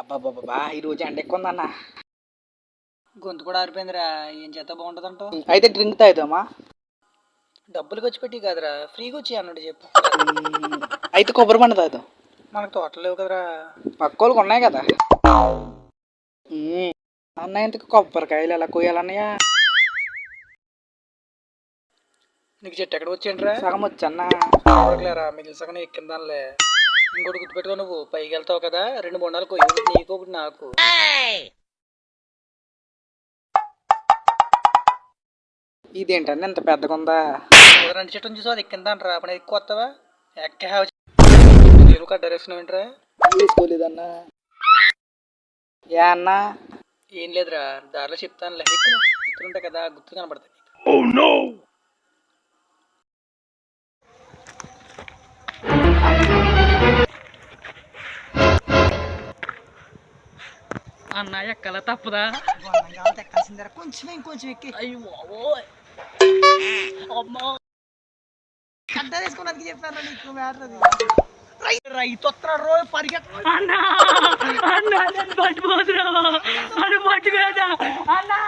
అబ్బాబ్బాబ్బా ఈ రోజు ఎండ ఎక్కువ ఉందన్న. గొంతు కూడా ఆరిపోయిందిరా. ఏం చేత బాగుంటుందంటో. అయితే డ్రింక్ తాగుతామా? డబ్బులు ఖర్చు పెట్టి కాదురా, ఫ్రీగా వచ్చి అన్నట్టు చెప్పు. అయితే కొబ్బరి బండ తాగుతాం. మనకు తోటలు లేవు కదరా. పక్క వాళ్ళకి ఉన్నాయి కదా. అన్న ఇంతకు కొబ్బరికాయలు ఎలా కోయాలన్నయ్యా? నీకు చెట్టు ఎక్కడ వచ్చేంట్రా? సగం వచ్చన్నా. లేరా మిగిలిన సగం ఎక్కిందానిలే. ఇంకోటి గుర్తుపెట్టుకో, నువ్వు పైకి వెళ్తావు కదా, 2 బొండాలు కొయ్యి, ఒకటి నీకు ఒకటి నాకు. ఇదేంటండి ఇంత పెద్దగా ఉందా? 2 చెట్టు చూసావు, అది ఎక్కిందానరా. పని ఎక్కువ వస్తావా? ఎక్క డైరెక్షన్ ఏంట్రా? తీసుకోలేదన్నా. ఏ అన్నా? ఏం లేదురా, దారిలో చెప్తానులే. ఎక్కువ గుర్తుంటాయి కదా, గుర్తు కనబడతాయి. అన్న ఎక్కల తప్పదా? ఎక్కాల్సిందిరా, కొంచెం ఇంకొంచెం ఎక్కి. అయ్యో అమ్మా, కట్ట వేసుకున్నందుకు చెప్పాను నీకు మ్యాటర్. రైతు వస్తున్నాడు రోజు పరిగెత్త. అన్నా అన్నా నన్ను పట్టుకోదురా, నన్ను పట్టుకోదా అన్నా.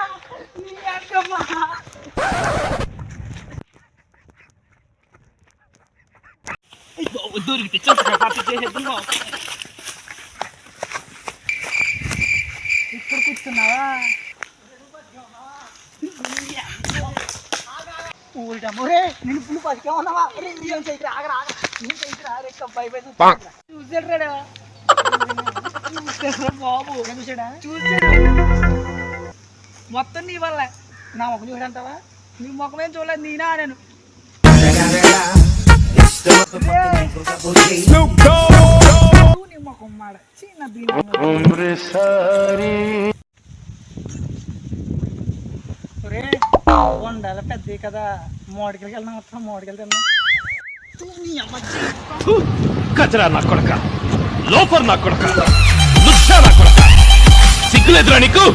దొరికితే చేసేద్దాం. ఇక్కడ కూర్చున్నావా? ఊరిటమ్మరే నేను పులు పసికేమన్నావా? చూసాడా బాబు? చూసాడా? చూసాడా? మొత్తం నీ వల్ల. నా ముఖం చూడంటావా? నీ ముఖం ఏం చూడలేదు, నేనా నేను. నీ ముఖం మాడ చిన్న వండాల పెద్ద కదా. మోడికెళ్ళి వెళ్దాం, మొత్తం మోడికెళ్ళి తిన్నా. కచరా నా కొడక, లోపర్ నా కొడక, సిగ్గులేదురా నీకు?